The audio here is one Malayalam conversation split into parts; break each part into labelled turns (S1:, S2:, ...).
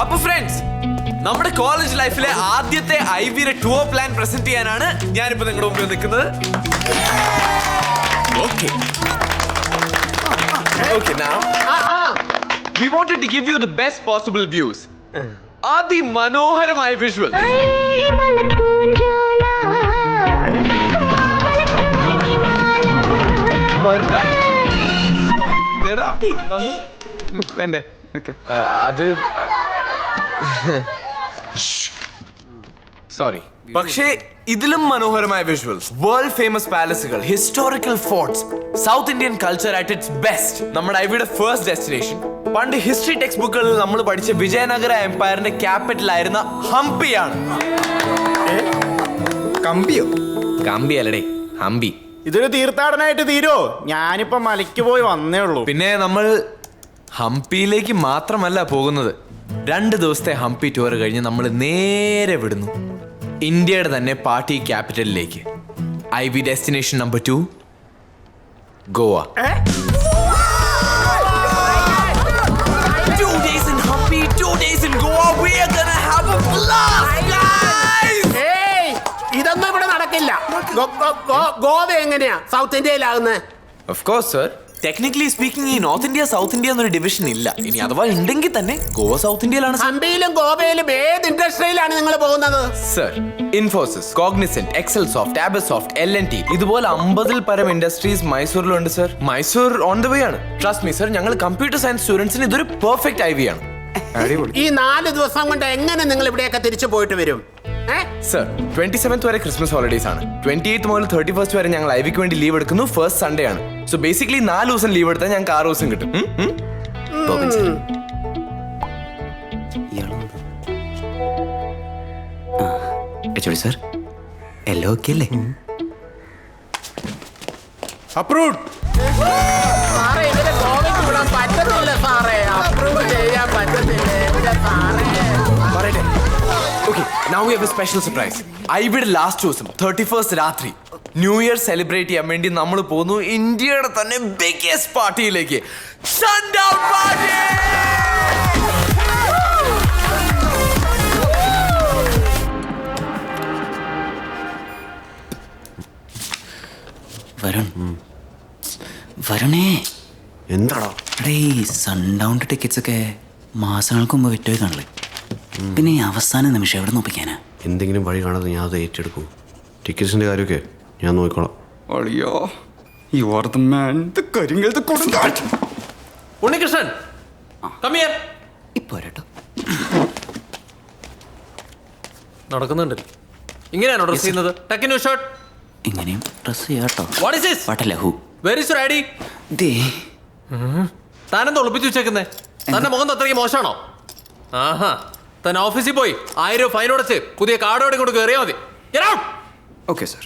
S1: അപ്പൊ ഫ്രണ്ട്സ്, നമ്മുടെ കോളേജ് ലൈഫിലെ ആദ്യത്തെ ഐവിയുടെ ടൂർ പ്ലാൻ പ്രസന്റ് ചെയ്യാനാണ് ഞാനിപ്പോ നിങ്ങളുടെ മുമ്പിൽ നിൽക്കുന്നത്. Okay, now we wanted to give you the best possible views. അതിമനോഹരമായ വിഷ്വൽ. അത് സോറി. പക്ഷേ ഇതിലും മനോഹരമായ വിഷ്വൽസ്, വേൾഡ് ഫേമസ് പാലസുകൾ, historical forts, south Indian culture at its best. നമ്മുടെ ഐവിയുടെ ഫസ്റ്റ് ഡെസ്റ്റിനേഷൻ പണ്ട് ഹിസ്റ്ററി ടെക്സ്റ്റ് ബുക്കുകളിൽ നമ്മൾ പഠിച്ച വിജയനഗര എംപയറിന്റെ ക്യാപിറ്റൽ ആയിരുന്ന ഹംപിയാണ്. കമ്പി അല്ലടേ, ഹംപി.
S2: ഇതൊരു തീർത്ഥാടനമായിട്ട് തീരോ? ഞാനിപ്പോ മലയ്ക്ക് പോയി വന്നേ ഉള്ളൂ.
S1: പിന്നെ നമ്മൾ ഹംപിയിലേക്ക് മാത്രമല്ല പോകുന്നത്. 2 ദിവസത്തെ ഹംപി ടൂർ കഴിഞ്ഞ് നമ്മൾ നേരെ വിടുന്നു ഇന്ത്യയുടെ തന്നെ പാർട്ടി ക്യാപിറ്റലിലേക്ക്. I V destination number 2, Goa. 2 days in Hampi, 2 days in Goa. We are gonna have a blast, guys.
S3: ഇതൊന്നും ഇവിടെ നടക്കില്ല. ഗോവ എങ്ങനെയാ സൗത്ത് ഇന്ത്യയിലാകുന്നത്?
S1: Of course, sir. Technically speaking ഈ നോർത്ത് ഇന്ത്യ സൗത്ത് ഇന്ത്യ എന്നൊരു ഡിവിഷൻ ഇല്ല. ഇനി അഥവാ ഉണ്ടെങ്കിൽ തന്നെ ഗോവ സൗത്ത് ഇന്ത്യയിലാണ്.
S3: ഹംപിയിലും ഗോവയിലും ഏത് ഇൻഡസ്ട്രിയിലാണ് നിങ്ങൾ പോകുന്നത്?
S1: സർ, ഇൻഫോസിസ്, കോഗ്നിസെന്റ്, എക്സൽസോഫ്റ്റ്, ആബസോഫ്റ്റ്, LNT ഇതുപോലെ 50-ൽ പരം ഇൻഡസ്ട്രീസ് മൈസൂരിലുണ്ട് sir. Mysore on the way ആണ്. ട്രസ്റ്റ് മീ സർ, ഞങ്ങൾ കമ്പ്യൂട്ടർ സയൻസ് സ്റ്റുഡൻസിന് ഇതൊരു പെർഫെക്റ്റ് ഐ വി ആണ്.
S3: ഈ 4 ദിവസം കൊണ്ട് എങ്ങനെ നിങ്ങൾ ഇവിടെയൊക്കെ തിരിച്ചു പോയിട്ട് വരും?
S1: സർ, 27th വരെ ക്രിസ്മസ് ഹോളിഡേസ് ആണ്. 28th മുതൽ 31st വരെ ഞങ്ങൾ ഐവിക്ക് വേണ്ടി ലീവ് എടുക്കുന്നു. ഫസ്റ്റ് സൺഡേ ആണ്. സോ ബേസിക്കലി 4 ദിവസം ലീവ് എടുത്താൽ ഞങ്ങൾക്ക് 6 ദിവസം കിട്ടും.
S4: സർ, എല്ലാം ഓക്കെ അല്ലേ?
S2: അപ്രൂവ്ഡ്.
S3: സാറേ, ഇവരെ ഗോവയ്ക്ക് വിടാൻ പറ്റത്തില്ല സാറേ. അപ്രൂവ് ചെയ്യാൻ പറ്റത്തില്ല സാറേ.
S1: Okay, now we have a special surprise. ഐവിയുടെ ലാസ്റ്റ് ദിവസം 31st രാത്രി ന്യൂ ഇയർ സെലിബ്രേറ്റ് ചെയ്യാൻ വേണ്ടി നമ്മൾ പോകുന്നു ഇന്ത്യയുടെ തന്നെ ബിഗ്ഗസ്റ്റ് പാർട്ടിയിലേക്ക്. Sundown party.
S4: വരണേ.
S2: എന്താണോ
S4: സൺഡൗണിന്റെ ടിക്കറ്റ്സ് ഒക്കെ മാസങ്ങൾക്ക് മുമ്പ് വിറ്റുപോയി കാണില്ലേ? പിന്നെ ഈ അവസാന നിമിഷം എവിടെ നോപ്പിക്കാനാ?
S5: എന്തെങ്കിലും വഴി കാണാതെ ഞാൻ അത് ഏറ്റെടുക്കും. ടിക്കറ്റ്സിന്റെ കാര്യമൊക്കെ ഞാൻ നോക്കിക്കോളാം.
S1: Unnikrishnan, come here.
S4: ഇപ്പൊ കേട്ടോ
S1: നടക്കുന്നുണ്ട്. ഇങ്ങനെയാണോ ഡ്രസ് ചെയ്യുന്നത്? Tuck new shirt.
S4: ഇങ്ങനെയും ഡ്രസ് ചെയ്യാട്ടോ.
S1: What is this?
S4: വട്ടലഹു.
S1: Where is your ID? താനെന്താ ഒളിപ്പിച്ചു വെച്ചേക്കുന്നേ? തന്റെ മുഖം അത്രയ്ക്ക് മോശമാണോ? ആഹാ, തന്നെ ഓഫീസിൽ പോയി 1000 ഫൈൻ അടച്ച് പുതിയ കാർഡോടെ കൊണ്ട് കയറിയാൽ മതി.
S4: Okay sir.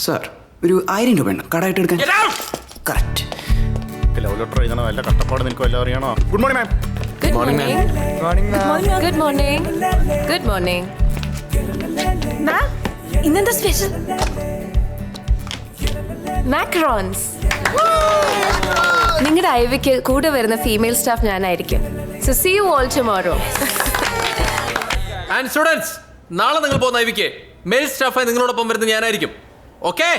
S4: സാർ, ഒരു 1000 രൂപ ഉണ്ട് കടമായിട്ട് എടുക്കാൻ. കറക്റ്റ്.
S2: ലവ് ലെറ്റർ എഴുതണ വല്ല കട്ടപ്പാട് നിനക്ക് വല്ല അറിയണോ? Good morning ma'am.
S6: Good morning. Good morning. Good morning. Ma'am, ഇന്നെന്താ സ്പെഷ്യൽ? മാക്രോൺസ്. നിങ്ങളുടെ ഐവിക്ക് കൂടെ വരുന്ന ഫീമെയിൽ സ്റ്റാഫ് ഞാനായിരിക്കും. So see you all tomorrow.
S1: And students, നാളെ നിങ്ങൾ പോകുന്ന ഐവിക്ക് മെയിൽ സ്റ്റാഫായി നിങ്ങളോടൊപ്പം വരുന്നത് ഞാനായിരിക്കും. ഓക്കെ?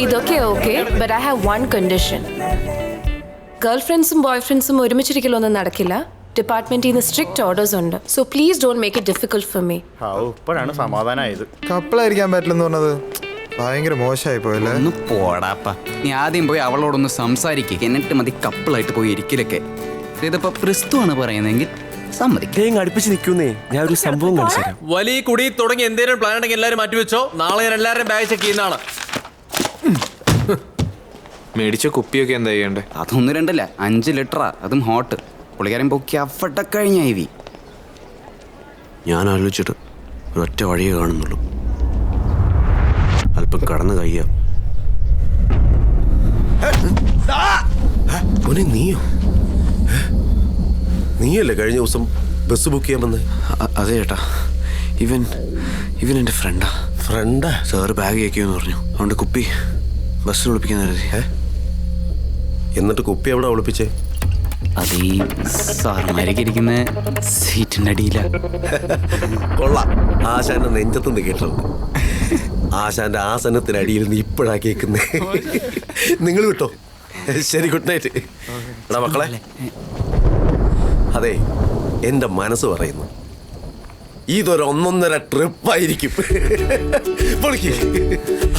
S6: ഇതൊക്കെ okay, but I have one condition. Girl ഫ്രണ്ട്സും ബോയ് ഫ്രണ്ട്സും ഒരുമിച്ചിരിക്കലൊന്നും നടക്കില്ല. ഡിപ്പാർട്ട്മെന്റിൽ നിന്ന് സ്ട്രിക്റ്റ് ഓർഡേഴ്സ് ഉണ്ട്. So please don't make it difficult for me.
S2: ഇപ്പോഴാണ് സമാധാനമായത്.
S7: കപ്പിളായിരിക്കാൻ പറ്റില്ലെന്ന് പറഞ്ഞത് ഭയങ്കര മോശമായി പോയല്ലേ?
S4: ഒന്ന് പോടാപ്പ. നീ ആദ്യം പോയി അവളോടൊന്ന് സംസാരിക്കുക, എന്നിട്ട് മതി കപ്പിളായിട്ട് പോയി ഇരിക്കലൊക്കെ. ഇതിപ്പോ ക്രിസ്തുവാണ് പറയുന്നതെങ്കിൽ സമ്മതിക്കും.
S5: അടുപ്പിച്ച് നിൽക്കുന്നേ. ഞാൻ ഒരു സംഭവം കാണിച്ചു തരാം.
S1: വലിയ കുടി തുടങ്ങി എന്തെങ്കിലും പ്ലാൻ ഉണ്ടെങ്കിൽ എല്ലാവരും മാറ്റിവെച്ചോ. നാളെ ഞാൻ എല്ലാവരും ബാഗ് ചെക്ക് ചെയ്യുന്നതാണ്.
S7: മേടിച്ച കുപ്പിയൊക്കെ എന്താ ചെയ്യണ്ടേ?
S4: അതൊന്നും രണ്ടല്ല, 5 ലിറ്ററാ, അതും ഹോട്ട്. പുള്ളിക്കാരൻ പൊക്കി അവിടെ കഴിഞ്ഞ ഐവി.
S5: ഞാൻ ആലോചിച്ചിട്ട് ഒരൊറ്റ വഴിയേ കാണുന്നുള്ളൂ. അല്പം കടന്നു കഴിയാം. നീയോ? നീയല്ലേ കഴിഞ്ഞ ദിവസം ബസ് ബുക്ക് ചെയ്യാൻ വന്നേ? അതെ ചേട്ടാ, ഇവൻ എൻ്റെ ഫ്രണ്ടാ. ഫ്രണ്ടാ സാറ് ബാഗ് കേൾക്കുമെന്ന് പറഞ്ഞു. അതുകൊണ്ട് കുപ്പി ബസ്സിൽ ഒളിപ്പിക്കാൻ കരുതി.
S2: എന്നിട്ട് കുപ്പി എവിടെ ഒളിപ്പിച്ചേ?
S4: അത് ഈ സാറുമാരൊക്കെ ഇരിക്കുന്ന സീറ്റിൻ്റെ അടിയില.
S2: കൊള്ളാം, ആശാന്റെ നെഞ്ചത്തുനിന്ന് കേട്ടിട്ടുണ്ട്. ആശാന്റെ ആസനത്തിനടിയിൽ നിന്ന് ഇപ്പോഴാ കേൾക്കുന്നേ. നിങ്ങൾ വിട്ടോ. ശരി, ഗുഡ് നൈറ്റ്. എടാ മക്കളെ, അതെ എൻ്റെ മനസ്സ് പറയുന്നു ഇതൊരു 1.5 ട്രിപ്പായിരിക്കും.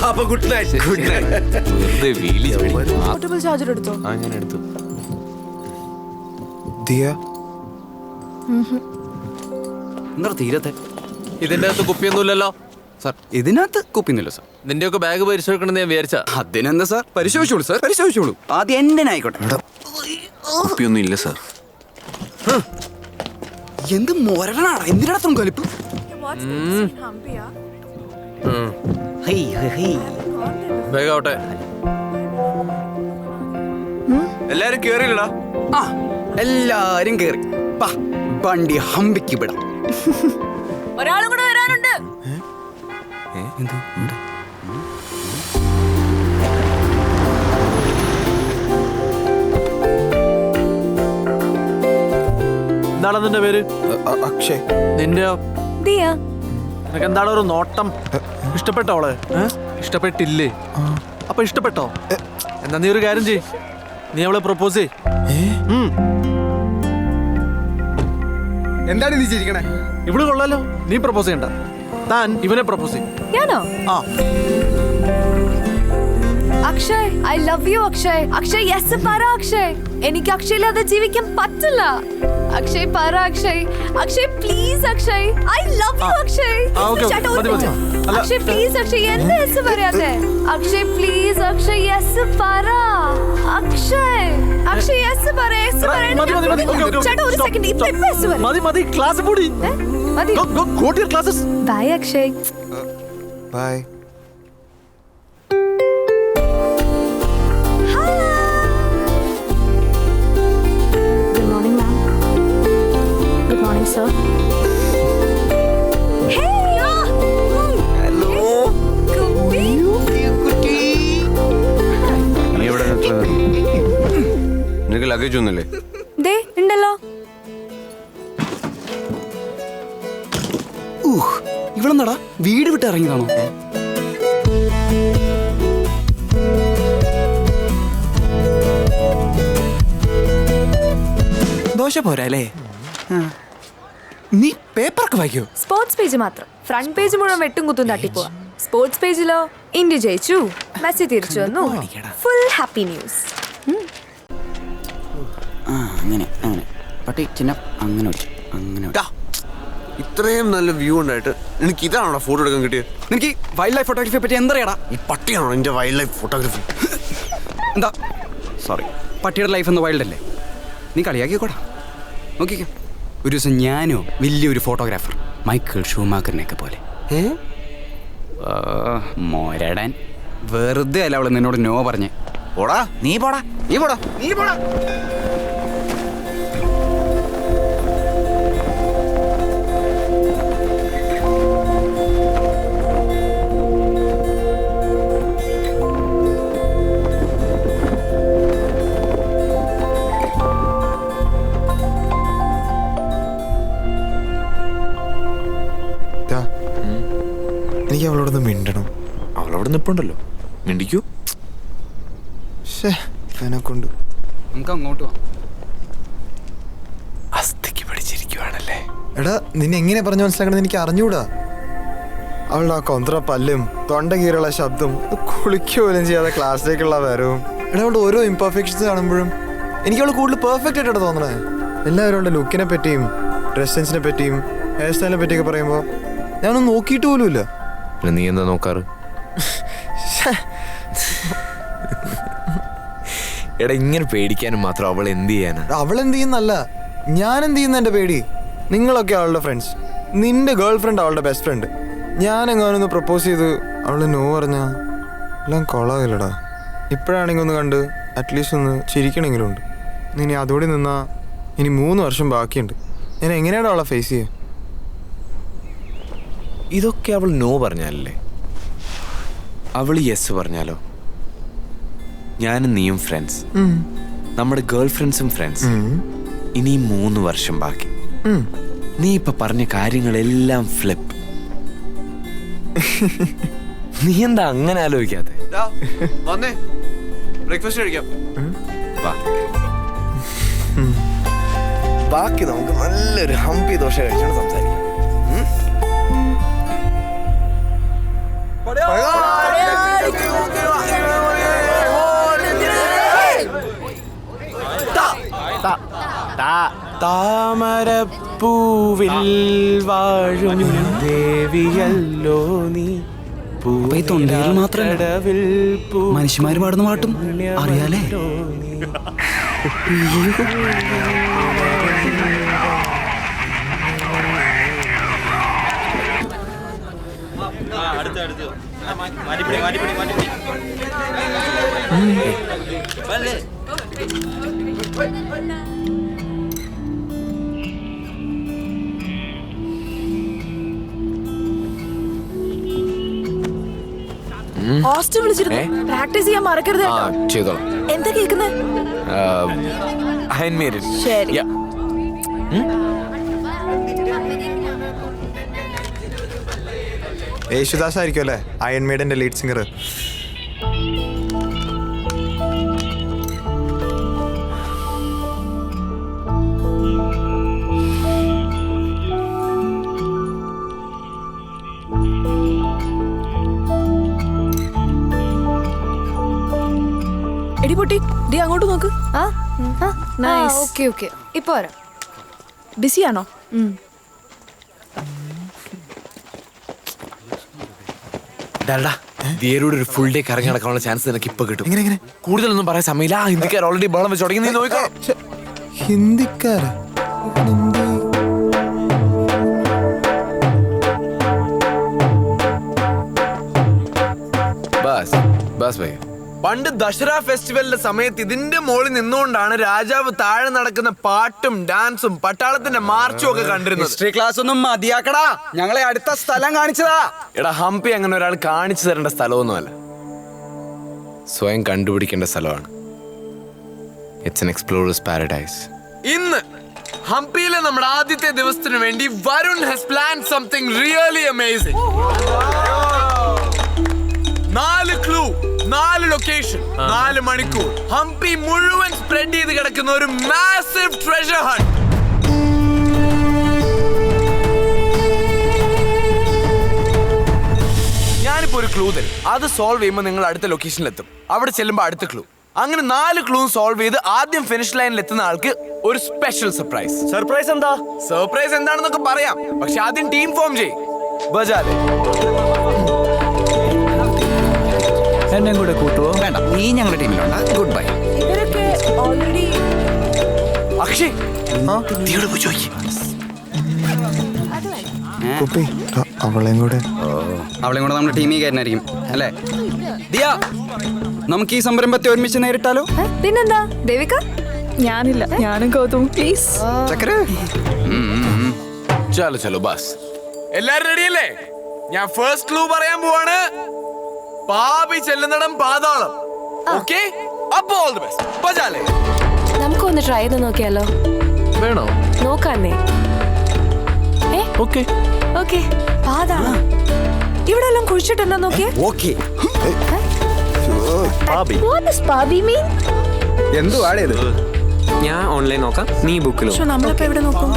S2: അപ്പൊ good night.
S1: Good night.
S6: Portable charger എടുത്തോ?
S1: അങ്ങനെ എടുത്തു.
S7: ദിയ
S4: എന്താ തീരത്തെ?
S1: ഇതിന്റെ അകത്ത് കുപ്പിയൊന്നുമില്ലല്ലോ
S4: സാർ, ഇതിനകത്ത് കുപ്പിന്നില്ല സാർ.
S1: നിന്റെയൊക്കെ ബാഗ് പരിശോധിക്കണമെന്ന് ഞാൻ വിചാരിച്ച.
S4: അതിനെന്താ സാർ, പരിശോധിച്ചോളൂ സാർ, പരിശോധിച്ചോളൂ. ആദ്യം എൻ്റെ ആയിക്കോട്ടെ.
S5: കുപ്പിയൊന്നും ഇല്ല സാർ.
S4: എന്ത് മൊരനാണ്, എന്തിനടത്തും കലിപ്പ്.
S1: ബാഗ് ആവട്ടെ. എല്ലാരും കേറിയില്ലടാ.
S4: ആ, എല്ലാരും കേറി. വണ്ടി ഹമ്പിക്ക് വിടാം.
S6: ഒരാളും കൂടെ വരാനുണ്ട്.
S8: എന്താണ് നിന്റെ പേര്?
S7: അക്ഷയ്.
S8: നിന്റെയോ?
S6: ദിയ.
S8: നിനക്ക് എന്താണ് ഒരു നോട്ടം? ഇഷ്ടപ്പെട്ടോ അവളെ? ഇഷ്ടപ്പെട്ടില്ലേ? അപ്പൊ ഇഷ്ടപ്പെട്ടോ? എന്നാ നീ ഒരു കാര്യം ചെയ്, നീ അവളെ പ്രപ്പോസ് ചെയ്.
S7: എന്താണ് നീ ചിരിക്കണേ?
S8: ഇവിടെ കൊള്ളാലോ, നീ പ്രപ്പോസ് ചെയ്യണ്ട, താൻ ഇവനെ പ്രപ്പോസ് ചെയ്യും.
S6: ഞാനോ?
S8: ആ,
S6: Akshay, I love you Akshay. Akshay yes പറ അക്ഷയ്. എനിക്ക് അക്ഷയില്ലാതെ ജീവിക്കാൻ പറ്റില്ല. അക്ഷയ് പറ Akshay. Akshay please Akshay, I love you Akshay.
S8: okay,
S6: ചേട്ടാ,
S8: മതി,
S6: ഒരു
S8: മതി.
S6: മിനിറ്റ്.
S8: അല്ല,
S6: അക്ഷയ് പ്ലീസ് അക്ഷയ്, എന്താ യെസ് പറയാതെ? അക്ഷയ് പ്ലീസ് അക്ഷയ് യെസ് പറ അക്ഷയ്. അക്ഷയ് യെസ് പറ, യെസ് പറ.
S8: മതി, മതി, മതി. Okay, okay.
S6: ചേട്ടാ, ഒരു
S8: Stop,
S6: സെക്കൻഡ്, ഇപ്പൊ
S8: stop.
S6: യെസ് പറ.
S8: മതി മതി, ക്ലാസ് കൂടി.
S6: മതി.
S8: Go to your classes.
S6: Bye Akshay.
S7: Bye.
S6: Good morning, ma'am. Good morning, sir. Hey, hello. Kupi.
S5: നീ എവിടെ നിനക്ക് ലഗേജ് ഒന്നുമില്ലേ?
S6: ദേ ഉണ്ടല്ലോ.
S4: ഇവളെന്താടാ വീട് വിട്ട് ഇറങ്ങിയതാണോ? ദോശ പോരല്ലേ? നീ പേപ്പറൊക്കെ വായിക്കോ?
S9: സ്പോർട്സ് പേജ് മാത്രം. ഫ്രണ്ട് പേജ് മുഴുവൻ വെട്ടും കുത്തും തട്ടിപ്പോവാ. സ്പോർട്സ് പേജിലോ ഇന്ത്യ ജയിച്ചു, മെസ്സി തിരിച്ചു വന്നു, ഫുൾ ഹാപ്പി ന്യൂസ്.
S4: ആ, അങ്ങനെ അങ്ങനെ പട്ടി ചിന്ന അങ്ങനെ വെച്ചു, അങ്ങനെ വെച്ചു.
S5: ഇത്രയും നല്ല വ്യൂ ഉണ്ടായിട്ട് എനിക്ക് ഇതാണോ ഫോട്ടോ എടുക്കാൻ കിട്ടിയത്?
S4: നിനക്ക് വൈൽഡ് ലൈഫ് ഫോട്ടോഗ്രാഫിയെ പറ്റി എന്തറിയാടാ?
S5: ഈ പട്ടിയാണോ എൻ്റെ വൈൽഡ് ലൈഫ് ഫോട്ടോഗ്രാഫി?
S4: എന്താ സോറി, പട്ടിയുടെ ലൈഫ് എന്ന വൈൽഡ് അല്ലേ? നീ കളിയാക്കിക്കോടാ. നോക്കിക്കോ, ഒരു ദിവസം ഞാനോ വലിയൊരു ഫോട്ടോഗ്രാഫർ മൈക്കിൾ ഷൂമാക്കറിനെയൊക്കെ പോലെ മോരടാൻ വെറുതെ അല്ല അവള് നിന്നോട് നോ പറഞ്ഞേ.
S5: പോടാ
S4: നീ പോടാ, നീ പോടാ, നീ പോടാ.
S7: എനിക്ക് അവളോടൊന്ന് മിണ്ടണം.
S1: അവളവിടെ നിപ്പുണ്ടല്ലോ, മിണ്ടിക്കൂ.
S7: കൊണ്ട്
S4: നമുക്ക് അങ്ങോട്ട് പോവാം.
S1: അസ്ഥിക്ക് പിടിച്ചിരിക്കുവാണല്ലേ.
S7: എടാ, നിന്നെ എങ്ങനെ പറഞ്ഞു മനസ്സിലാക്കണമെന്ന് എനിക്ക് അറിഞ്ഞൂടാ. അവളുടെ ആ കൊന്ത്ര പല്ലും തൊണ്ട കീറുള്ള ശബ്ദം, കുളിക്കുക പോലും ചെയ്യാതെ ക്ലാസ്സിലേക്കുള്ള വരവും. എടാ, അവളുടെ ഓരോ ഇംപെർഫെക്ഷൻസ് കാണുമ്പോഴും എനിക്ക് അവൾ കൂടുതൽ പെർഫെക്റ്റ് ആയിട്ടാണ് തോന്നണേ. എല്ലാവരും അവളുടെ ലുക്കിനെ പറ്റിയും ഡ്രസ് സെൻസിനെ പറ്റിയും ഹെയർ സ്റ്റൈലിനെ പറ്റിയൊക്കെ പറയുമ്പോൾ ഞാനൊന്നും നോക്കിയിട്ട് പോലുമില്ല.
S1: നീ എന്താ നോക്കാറ്? എടാ, ഇങ്ങനെ പേടിക്കാനും മാത്രം അവൾ എന്ത് ചെയ്യാനാ?
S7: അവൾ എന്ത് ചെയ്യുന്നല്ല, ഞാൻ എന്ത് ചെയ്യുന്ന എൻ്റെ പേടി. നിങ്ങളൊക്കെ അവളുടെ ഫ്രണ്ട്സ്, നിന്റെ ഗേൾ ഫ്രണ്ട് അവളുടെ ബെസ്റ്റ് ഫ്രണ്ട്. ഞാൻ എങ്ങാനൊന്ന് പ്രപ്പോസ് ചെയ്ത് അവൾ നോ പറഞ്ഞാ എല്ലാം കൊളാകില്ലടാ. ഇപ്പോഴാണെങ്കിൽ ഒന്ന് കണ്ട് അറ്റ്ലീസ്റ്റ് ഒന്ന് ചിരിക്കണമെങ്കിലും ഉണ്ട്. ഇനി അതോടെ നിന്നാ ഇനി 3 വർഷം ബാക്കിയുണ്ട്. ഞാൻ എങ്ങനെയാണ് അവളെ ഫേസ് ചെയ്യുക?
S1: ഇതൊക്കെ അവൾ നോ പറഞ്ഞല്ലേ? അവള് യെസ് പറഞ്ഞാലോ? ഞാനും നീയും ഫ്രണ്ട്സ്, നമ്മുടെ ഗേൾ ഫ്രണ്ട്സും ഫ്രണ്ട്സ്. ഇനി 3 വർഷം ബാക്കി. നീ ഇപ്പൊ പറഞ്ഞ കാര്യങ്ങളെല്ലാം ഫ്ലിപ്പ്. നീ എന്താ അങ്ങനെ ആലോചിക്കാതെ?
S5: വന്നേ, ബ്രേക്ക്ഫാസ്റ്റ് കഴിക്കാം. വാ.
S7: ബാക്കി നമുക്ക് നല്ലൊരു ഹംപി ദോശ കഴിച്ചോണ്ട് സംസാരിക്കാം.
S1: താമരപ്പൂവിൽ വാഴും ദേവിയല്ലോ നീ.
S4: അപ്പൊ ഈ തൊണ്ടയിൽ മാത്രമല്ല മനുഷ്യന്മാര് പാടുന്ന പാട്ടും അറിയാലേ.
S9: ഹോസ്റ്റൽ വിളിച്ചിരുന്നു. പ്രാക്ടീസ് ചെയ്യാൻ മറക്കരുത് കേട്ടോ.
S1: ചെയ്തോളാം.
S9: എന്താ കേൾക്കുന്നത്? ശരി.
S7: യേശുദാസ് ആയിരിക്കും അല്ലേ അയൺ മെയ്ഡന്റെ ലീഡ് സിംഗർ?
S9: എടി പൊട്ടി, ഡി അങ്ങോട്ട് നോക്ക്.
S6: ഓക്കെ ഓക്കെ, ഇപ്പൊ വരാം.
S9: ബിസിയാണോ?
S1: ദിയരോട് ഒരു ഫുൾ ഡേ കറങ്ങി നടക്കാനുള്ള ചാൻസ് നിനക്ക് ഇപ്പൊ കിട്ടും.
S7: എങ്ങനെ?
S1: കൂടുതലൊന്നും പറയാൻ സമയമില്ല. ഹിന്ദിക്കാർ ഓൾറെഡി ബഹളം വെച്ച് തുടങ്ങി. നീ നോക്കാം.
S7: ഹിന്ദിക്കാര? പണ്ട് ദസറ ഫെസ്റ്റിവലിന്റെ സമയത്ത് ഇതിന്റെ മുകളിൽ നിന്നുകൊണ്ടാണ് രാജാവ് താഴെ നടക്കുന്ന പാട്ടും ഡാൻസും പട്ടാളത്തിന്റെ മാർച്ചും ഒക്കെ കണ്ടിരുന്നത്.
S4: ഹിസ്റ്ററി ക്ലാസ് ഒന്നും മതിയാക്കടാ, ഞങ്ങളെ അടുത്ത സ്ഥലം കാണിച്ചതാ.
S1: എടാ, ഹംപി അങ്ങനെ ഒരാൾ കാണിച്ചു തരേണ്ട സ്ഥലമൊന്നുമല്ല, സ്വയം കണ്ടുപിടിക്കേണ്ട സ്ഥലമാണ്. It's an explorers paradise. ഇന്ന് ഹംപിയിലെ നമ്മുടെ ആദ്യത്തെ ദിവസത്തിന് വേണ്ടി Varun has planned something really amazing. 4 clue, 4 location, 4 മണിക്കൂർ. ഹംപി മുഴുവൻ സ്പ്രെഡ് ചെയ്ത് കിടക്കുന്ന ഒരു മാസീവ് ട്രെഷർ ഹണ്ട്. ഞാനിപ്പോ ഒരു ക്ലൂ തരും. അത് സോൾവ് ചെയ്യുമ്പോൾ നിങ്ങൾ അടുത്ത ലൊക്കേഷനിലെത്തും. അവിടെ ചെല്ലുമ്പോൾ അടുത്ത ക്ലൂ. അങ്ങനെ 4 ക്ലൂ സോൾവ് ചെയ്ത് ആദ്യം ഫിനിഷ് ലൈനിൽ എത്തുന്ന ആൾക്ക് ഒരു സ്പെഷ്യൽ സർപ്രൈസ്. സർപ്രൈസ് എന്താണെന്നൊക്കെ പറയാം, പക്ഷെ ആദ്യം ടീം ഫോം ചെയ്യും. ബജാലെ
S8: എന്നെ കൂടെ കൂട്ടുവോ?
S4: വേണ്ട, നീ ഞങ്ങളുടെ ടീമിലുണ്ട്. Good bye.
S9: ഇവരൊക്കെ ഓൾറെഡി.
S1: അക്ഷയ്,
S7: അവളെയും കൂടെ
S4: നമ്മുടെ ടീമിൽ കയറിനായിരിക്കും അല്ലേ? ദിയ, നമുക്ക് ഈ സംരംഭത്തെ ഒരുമിച്ച് നേരിട്ടാലോ?
S6: പിന്നെന്താ ദേവിക?
S9: ഞാനില്ല, ഞാനും ഗൗതം പ്ലീസ്.
S4: ചക്കര.
S1: ചലോ ബസ്. എല്ലാരും റെഡിയല്ലേ? ഞാൻ ഫസ്റ്റ് ക്ലൂ പറയാൻ പോവാണ്. പാപി ചെല്ലുന്നിടം പാതാളം. ഓക്കേ, അപ്പോൾ ഓൾ ദി ബെസ്റ്റ്. ബജാലെ.
S6: നമുക്കൊന്ന് ട്രൈ ചെയ്ത് നോക്കിയാലോ?
S1: വേണോ?
S6: നോക്കാന്നേ.
S1: Okay
S9: okay. പാതാളം ഇവിടെ എല്ലാം കുഴിച്ചിട്ടുണ്ടോ നോക്കിയേ.
S4: ഓക്കേ.
S9: What does പാബി mean?
S4: എന്തുവാടേ ഇത്?
S10: ഞാൻ ഓൺലൈൻ നോക്കാം, നീ ബുക്കിൽ.
S9: പക്ഷെ നമ്മളിപ്പോ എവിടെ നോക്കും?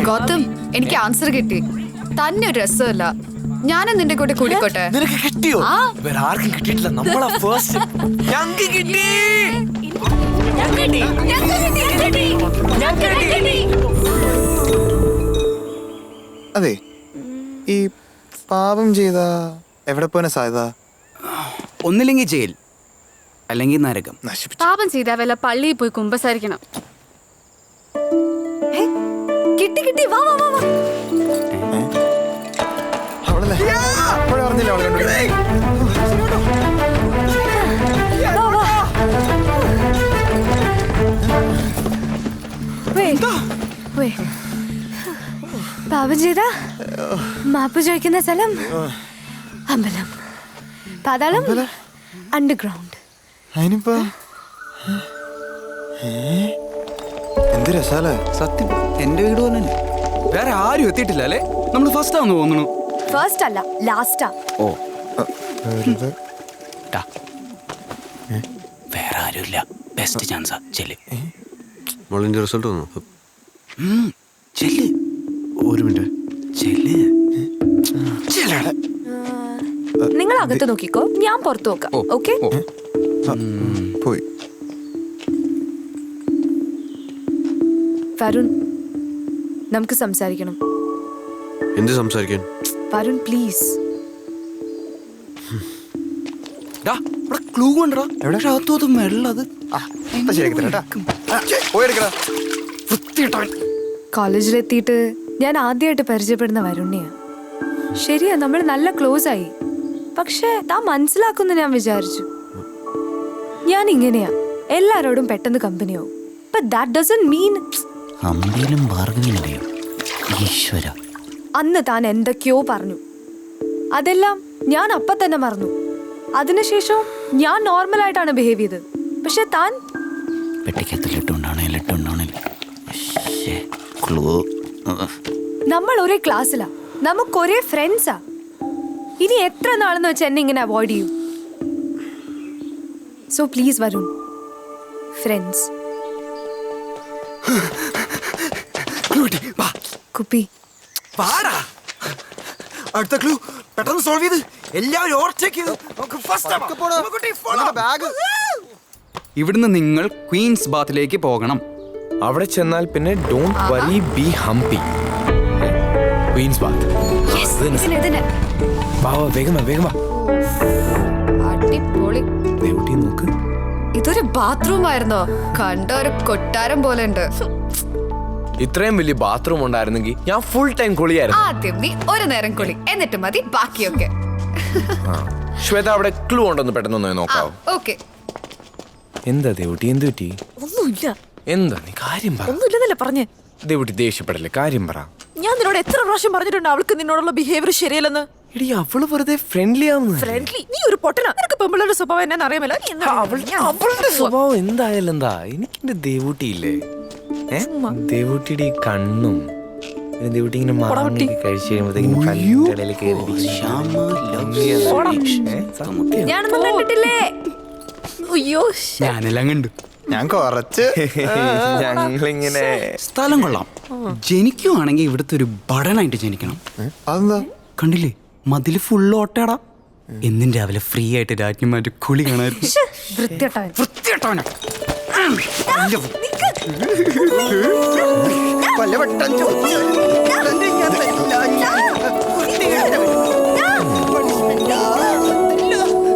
S6: ഗൗതം, എനിക്ക് ആൻസർ കിട്ടി. തന്നെ ഒരു രസമല്ല. ഞാനും നിന്റെ കൂടെ കൂടിക്കോട്ടെ.
S1: നിനക്ക് കിട്ടിയോ? വേറെ ആർക്കും കിട്ടിയിട്ടില്ല. നമ്മളാ ഫസ്റ്റ്. ഞങ്ങൾക്ക് കിട്ടി.
S7: അതെ, ഈ പാപം ചെയ്ത എവിടെ പോകാൻ സാധ്യത?
S4: ഒന്നില്ലെങ്കിൽ ജയിൽ, അല്ലെങ്കിൽ നരകം.
S6: പാപം ചെയ്താ വല്ല പള്ളിയിൽ പോയി കുമ്പസാരിക്കണം. കിട്ടി. വാ.
S7: അവളല്ലേ അപ്പോഴും അറിഞ്ഞില്ല അവളെ കണ്ടു.
S6: പാപം ചെയ്താ
S9: മാപ്പ് ചോദിക്കുന്ന സ്ഥലം അമ്പലം, പാതാളം അണ്ടർഗ്രൗണ്ട്.
S7: അതിനിപ്പോ എന്ത് രസാലേ.
S4: സത്യം എന്റെ വീട് തന്നെ. വേറെ ആരും എത്തിയിട്ടില്ല അല്ലേ? നമ്മൾ ഫസ്റ്റ് ആണെന്ന് തോന്നുന്നു.
S9: ഫസ്റ്റ് അല്ല, ലാസ്റ്റാ.
S4: ഓ
S7: വെറുതെ
S4: വേറെ ആരുമില്ല. ബെസ്റ്റ് ചാൻസാ. ചെല്ല്
S5: മോളിൻ്റെ റിസൾട്ട് വന്നു.
S4: ചെല്ല്.
S5: ഒരു മിനിറ്റ്.
S4: ചെല്ല്.
S9: നിങ്ങൾ അകത്ത് നോക്കിക്കോ, ഞാൻ പുറത്ത് നോക്കാം. ഓക്കെ?
S7: പോയി.
S9: വരുൺ, നമുക്ക് സംസാരിക്കണം.
S5: എന്ത് സംസാരിക്കാൻ?
S9: വരുൺ പ്ലീസ്.
S4: ക്ലൂ കൊണ്ടോ? എവിടെ അകത്തോത്തും വെള്ളത്.
S9: കോളേജിലെത്തിയിട്ട് ഞാൻ ആദ്യമായിട്ട് പരിചയപ്പെടുന്ന വരുണിയാ. ശരിയാ, നമ്മൾ നല്ല ക്ലോസ് ആയി. പക്ഷെ താൻ മനസ്സിലാക്കുമെന്ന് ഞാൻ വിചാരിച്ചു. ഞാൻ ഇങ്ങനെയാ, എല്ലാരോടും പെട്ടെന്ന് കമ്പനിയാവും. But that doesn't mean അന്ന് താൻ എന്തൊക്കെയോ പറഞ്ഞു, അതെല്ലാം ഞാൻ അപ്പ തന്നെ മറന്നു. അതിനുശേഷം ഞാൻ നോർമലായിട്ടാണ് ബിഹേവ് ചെയ്തത്. പക്ഷെ താൻ നമ്മൾ ഒരേ ക്ലാസ്സിലാ, നമുക്കൊരേ ഫ്രണ്ട്സാ. ഇനി എത്ര നാളെന്ന് വെച്ച് എന്നെ ഇങ്ങനെ അവോയ്ഡ് ചെയ്യും? So please Varun, friends. കുപ്പി
S7: അടുത്ത ക്ലൂ പെട്ടെന്ന് സോൾവ് ചെയ്ത് എല്ലാവരും ഓവർടേക്ക് ചെയ്ത്
S4: ഇവിടുന്ന് നിങ്ങൾ ക്വീൻസ് ബാത്തിലേക്ക് പോകണം.
S1: അവിടെ ചെന്നാൽ പിന്നെ don't worry be Hampi. Queen's bath. വേഗം വാ.
S6: അടിപൊളി.
S1: ദേവുട്ടി നോക്ക്.
S6: ഇതൊരു ബാത്റൂം ആയിരുന്നോ? കണ്ട ഒരു കൊട്ടാരം പോലെ ഉണ്ട്.
S1: ഇത്രയും വലിയ ബാത്റൂം ഉണ്ടായിരുന്നെങ്കിൽ ഞാൻ ഫുൾ ടൈം കുളിയായിരുന്നു.
S6: ആദ്യം നീ ഒരു നേരം കുളി, എന്നിട്ട് മതി ബാക്കിയൊക്കെ.
S1: ശ്വേത, അവിടെ ക്ലൂ ഉണ്ടെന്ന് പെട്ടെന്ന് നോക്കാവോ?
S6: ഓക്കെ.
S1: എന്താ ദേവുട്ടി, എന്ത് പറ്റി?
S9: ഒന്നുമില്ല.
S1: എന്താ നീ കാര്യം പറ.
S9: ഒന്നുമില്ലെന്നല്ലേ പറഞ്ഞേ.
S1: ദേവുട്ടി ദേഷ്യപ്പെടല്ലേ, കാര്യം പറ.
S9: ഞാൻ നിന്നോട് എത്ര പ്രാവശ്യം പറഞ്ഞിട്ടുണ്ട് അവൾക്ക് നിന്നോടുള്ള ബിഹേവിയർ ശരിയല്ലെന്ന്.
S1: എടി, അവള് വെറുതെ ഫ്രണ്ട്ലി ആവുന്നു.
S9: ഫ്രണ്ട്ലി? നീ ഒരു പൊട്ടനാ. നിനക്ക് പെമ്പിളുടെ സ്വഭാവം എന്നെ അറിയാമല്ലോ.
S1: അവളുടെ സ്വഭാവം എന്തായാലും എന്താ, എനിക്ക് എന്റെ ദേവുട്ടിയില്ലേ, ദേവുട്ടിയുടെ ഈ കണ്ണും ദേവുട്ടി ഇങ്ങനെ മാങ്ങി കഴിച്ചു കഴിയുമ്പോഴത്തേക്കും കല്ലിടയിൽ
S9: ഞാനൊന്നും കണ്ടിട്ടില്ലേ. അയ്യോ,
S4: ഞാനെല്ലാം കണ്ടു.
S7: ഞാൻ കുറച്ച്
S1: ഞങ്ങളിങ്ങനെ.
S4: സ്ഥലം കൊള്ളാം. ജനിക്കുവാണെങ്കിൽ ഇവിടുത്തെ ഒരു ബടനായിട്ട് ജനിക്കണം.
S7: അതെന്താ?
S4: കണ്ടില്ലേ, മതില് ഫുള്ള് ഓട്ടയാടാ. എന്നും രാവിലെ ഫ്രീ ആയിട്ട് രാജ്ഞിമാരുടെ കുളി കാണായിരുന്നു.
S9: വൃത്തികെട്ടവൻ.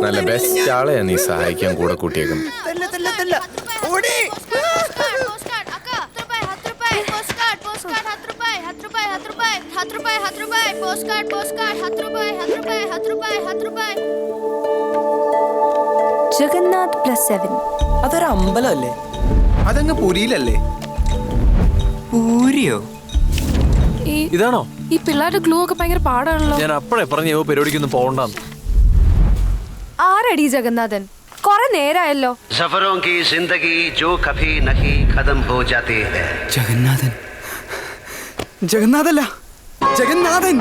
S1: നല്ല ബെസ്റ്റ് ആളെയാ നീ സഹായിക്കാൻ കൂടെ കൂട്ടിയേക്കും.
S9: ജഗന്നാഥ് +7.
S10: അതൊരു അമ്പലമല്ലേ? അതങ്ങ് പുരിയിലല്ലേ? പൂരിയോ?
S8: ഇതാണോ?
S9: ഈ പിള്ളേരുടെ ഗ്ലൂ ഒക്കെ ഭയങ്കര പാടാണല്ലോ.
S8: ഞാൻ അപ്പഴേ പറഞ്ഞു പരിപാടിക്കൊന്നും പോകണ്ടെന്ന്.
S9: ആരടി ജഗന്നാഥൻ? കൊറേ നേരായല്ലോ.
S11: സഫറോं की जिंदगी जो कभी नहीं खत्म हो जाती है.
S4: ജഗന്നാഥൻ. ജഗന്നാഥല്ല, ജഗന്നാഥൻ.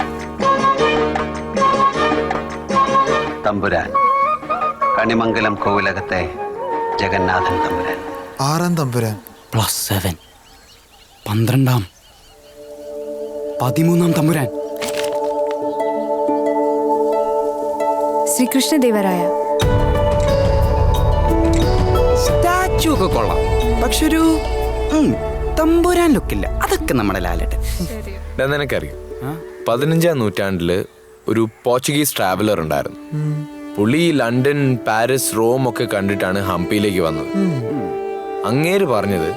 S11: തമ്പുരാൻ, കണിമംഗലം കോവിലകത്തെ ജഗന്നാഥൻ തമ്പുരാൻ.
S7: 6-ാം തമ്പുരാൻ.
S4: +7. 12-ാം. 13-ാം തമ്പുരാൻ.
S9: ശ്രീകൃഷ്ണദേവരായ.
S4: സ്റ്റാച്ചു ഒക്കെ കൊള്ളാം, പക്ഷെ ഒരു തമ്പുരാൻ ലുക്കില്ല. അതൊക്കെ നമ്മുടെ ലാലേട്ടൻ.
S1: നിനക്കറിയാം, 15-ാം നൂറ്റാണ്ടില് ഒരു പോർച്ചുഗീസ് ട്രാവലർ ഉണ്ടായിരുന്നു. പുള്ളി ലണ്ടൻ, പാരീസ്, റോം ഒക്കെ കണ്ടിട്ടാണ് ഹംപിയിലേക്ക് വന്നത്. അങ്ങേര് പറഞ്ഞത്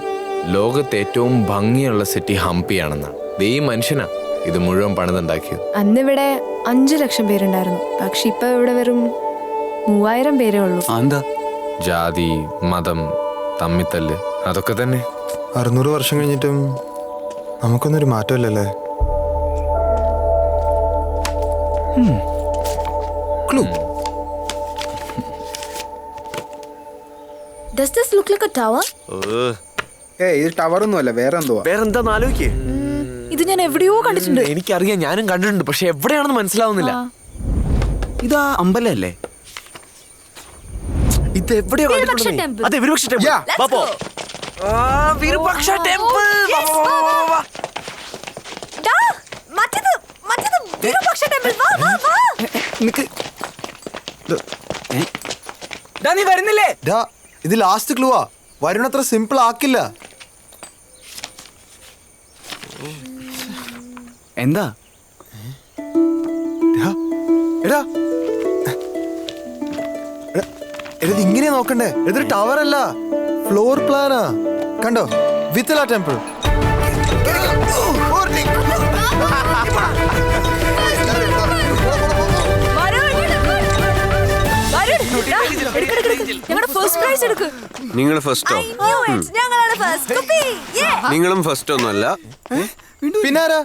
S1: ലോകത്തെ ഏറ്റവും ഭംഗിയുള്ള സിറ്റി ഹംപിയാണെന്നാണ്. ഈ മനുഷ്യനാ ഇത് മുഴുവൻ പണിതുണ്ടാക്കിയത്.
S9: അന്നിവിടെ 5 ലക്ഷം പേരുണ്ടായിരുന്നു. പക്ഷെ ഇപ്പൊ ഇവിടെ വെറും 3000 പേരേ ഉള്ളൂ.
S4: എന്താ?
S1: ജാതി, മതം, തമ്മിത്തല്ല്, അതൊക്കെ തന്നെ.
S7: 600 വർഷം കഴിഞ്ഞിട്ടും നമുക്കൊന്നൊരു മാറ്റമില്ലല്ലേ?
S4: Clue.
S6: Does this look like a tower?
S10: ഇത് ടവർ ഒന്നും അല്ല, വേറെ എന്തുവാ.
S1: വേറെന്താന്ന് ആലോചിക്കേ.
S6: ഇത് ഞാൻ എവിടെയോ കണ്ടിട്ടുണ്ട്.
S1: എനിക്കറിയാം, ഞാനും കണ്ടിട്ടുണ്ട്, പക്ഷെ എവിടെയാണെന്ന് മനസ്സിലാവുന്നില്ല.
S4: ഇതാ അമ്പലല്ലേ?
S1: ഇത് എവിടെയോ
S6: വിരൂപാക്ഷ
S1: കണ്ടിട്ടുണ്ട്.
S6: temple.
S1: അതെ, വിരൂപാക്ഷ ടെമ്പിൾ.
S6: Let's
S1: വാ പോ.
S6: go.
S1: വിരൂപാക്ഷ ടെമ്പിൾ.
S6: Yes, വാ. ദാ, മറ്റേത് വിരൂപാക്ഷ ടെമ്പിൾ. വാ.
S4: നിക്ക്. ഡാ, നീ വരുന്നില്ലേ?
S7: ഡാ, ഇത് ലാസ്റ്റ് ക്ലൂവാ. വരുണത്ര സിമ്പിൾ ആക്കില്ല.
S4: എന്താ?
S7: എടാ എടാ, ഇത് ഇങ്ങനെ നോക്കണ്ടേ? ഇതൊരു ടവർ അല്ല, ഫ്ലോർ പ്ലാനാ. കണ്ടോ? വിത്തല ടെമ്പിൾ.
S6: ഞങ്ങളുടെ ഫസ്റ്റ് പ്രൈസ് എടുക്ക്.
S5: നിങ്ങൾ ഫസ്റ്റോ?
S6: ഞങ്ങളാണ് ഫസ്റ്റ്. കുപ്പി.
S5: നിങ്ങളും ഫസ്റ്റ് ഒന്നുമല്ല.
S7: പിന്നാരാ?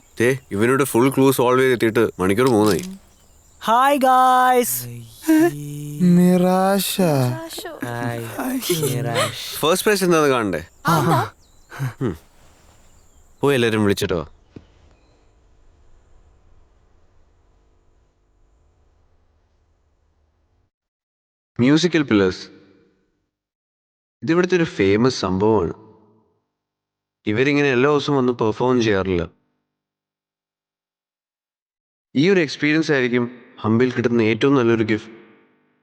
S5: ഇവനോട് ഫുൾ ക്ലൂ സോൾവ് ചെയ്തെത്തിയിട്ട് മണിക്കൂർ 3 ആയി.
S8: Hi guys.
S7: നിരാശ.
S5: ഫസ്റ്റ് പ്രൈസ് എന്താന്ന് കാണണ്ടേ? പോയി എല്ലാരും വിളിച്ചിട്ടോ. മ്യൂസിക്കൽ പില്ലേഴ്സ് ഇതിവിടുത്തെ ഒരു ഫേമസ് സംഭവമാണ്. ഇവരിങ്ങനെ എല്ലാ ദിവസവും വന്ന് പെർഫോം ചെയ്യാറില്ല. ഈ ഒരു എക്സ്പീരിയൻസ് ആയിരിക്കും ഹംപിയിൽ കിട്ടുന്ന ഏറ്റവും നല്ലൊരു ഗിഫ്റ്റ്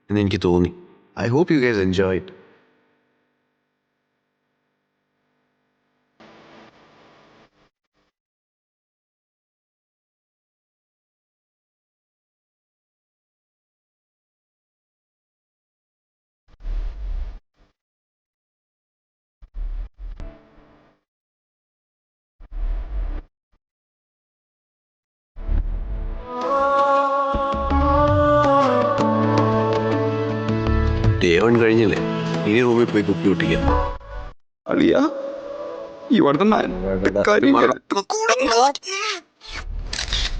S5: എന്ന് എനിക്ക് തോന്നി. I hope you guys enjoy it. Day 1 കഴിഞ്ഞില്ലേ, ഇനി റൂമിൽ പോയി കുപ്പി ഒട്ടിക്കാം.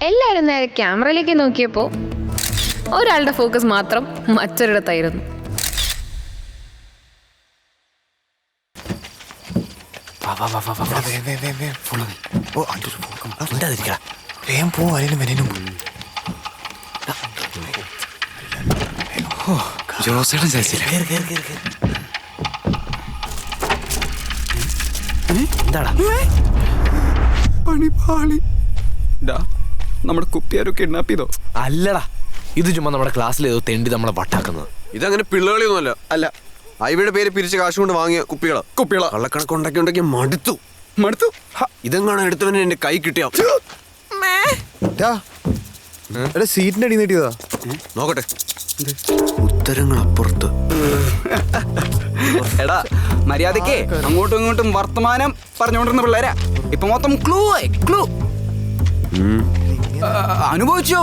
S9: എല്ലാരും നേരെ ക്യാമറയിലേക്ക് നോക്കിയപ്പോ ഒരാളുടെ ഫോക്കസ് മാത്രം മറ്റൊരിടത്തായിരുന്നു.
S7: വേഗം പോ, വരനും വരനും.
S4: ജോസേട്ടൻ ചേച്ചില്ലേ?
S1: എന്താടാ?
S4: പണിപാളി. ഡാ, നമ്മുടെ കുപ്പിയാരോ കിഡ്നാപ്പ് ചെയ്തോ?
S1: അല്ലടാ, ഇത് ചുമ്മാ നമ്മുടെ ക്ലാസ്സിൽ ഏതോ തെണ്ടി നമ്മളെ വട്ടാക്കുന്നത്.
S5: ഇതങ്ങനെ പിള്ളേളിയൊന്നുമല്ല. അല്ല, ഐവിയുടെ പേര് പിരിച്ച് കാശ് കൊണ്ട് വാങ്ങിയ കുപ്പികളാ. കള്ളക്കണക്ക് ഉണ്ടാക്കി മടുത്തു. ഇതെങ്ങാണ് എടുത്തവന് എന്റെ കൈ കിട്ടിയ
S7: സീറ്റിന്റെ അടി നീട്ടിയതാ.
S5: നോക്കട്ടെ, ഉത്തരങ്ങൾ അപ്പുറത്ത്.
S4: എടാ, മര്യാദക്കേ അങ്ങോട്ടും ഇങ്ങോട്ടും വർത്തമാനം പറഞ്ഞുകൊണ്ടിരുന്ന പിള്ളേരാ. ഇപ്പൊ മൊത്തം ക്ലൂ ക്ലൂ. അനുഭവിച്ചോ?